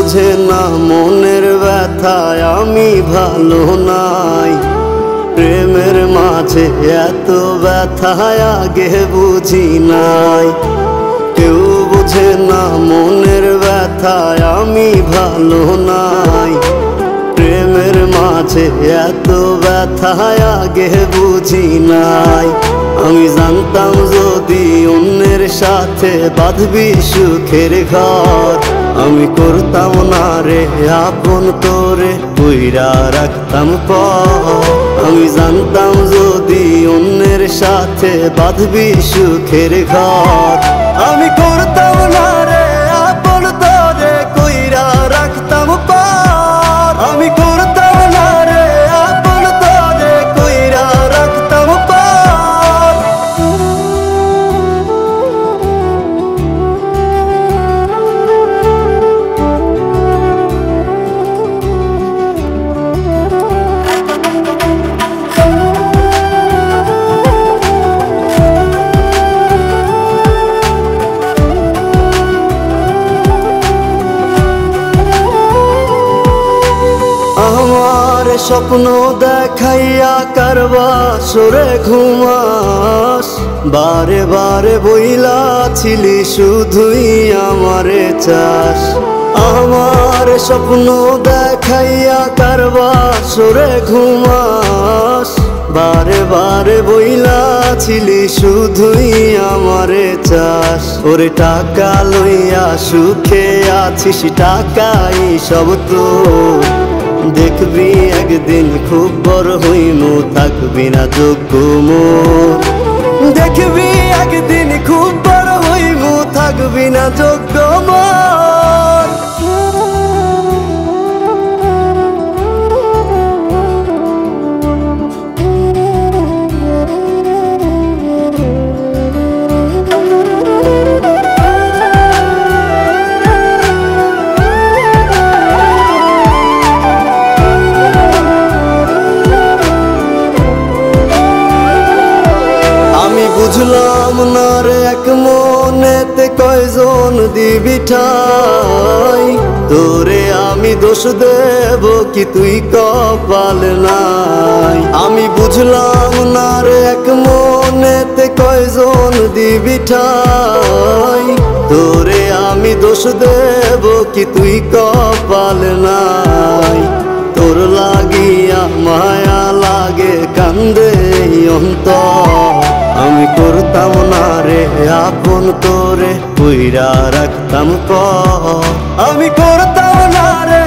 বুঝে না মনের ব্যথায় আমি ভালো নাই। প্রেমের মাঝে এত ব্যথায় আগে বুঝি নাই। কেউ বুঝে না মনের ব্যথায় আমি ভালো নাই। প্রেমের মাঝে এত ব্যথায় আগে বুঝি নাই। আমি জানতাম যদি অন্যের সাথে বাঁধবি সুখের ঘর, আমি করতাম না রে আপন তোরে কইরা রাখতাম পর। আমি জানতাম যদি অন্যের সাথে বাঁধবি সুখের ঘর, আমি করতাম না রে আপন তোরে কইরা রাখতাম পর। আমি করতাম না রে আপন তোরে কইরা রাখতাম পর। আমার স্বপ্ন দেখাইয়া কারবা সরে ঘুমাস, বারে বারে বইলা ছিলি শুধুই আমারে চাস। আমার স্বপ্ন দেখাইয়া কারবা সরে ঘুমাস, বারে বারে বইলা ছিলি শুধুই আমারে চাস। ওরে টাকা লইয়া সুখে আছিস, টাকাই সব তো দেখবি একদিন খুব বড় হইমু, থাকবি না যোগ্য মোর। দেখবি একদিন খুব বড় হইমু, থাকবি না যোগ্য মোর। বুঝলাম না রে এক মনেতে কয়জন দিবি ঠাই, তোরে আমি দোষ দেব কি তুই কপাল নাই। আমি বুঝলাম না রে এক মনেতে কয়জন দিবি ঠাই, তোরে আমি দোষ দেব কি তুই কপাল নাই। তোর লাগিয়া মায়া লাগে কান্দে অন্তর, আমি করতাম না রে আপন তোরে কইরা রাখতাম পর। আমি করতাম না রে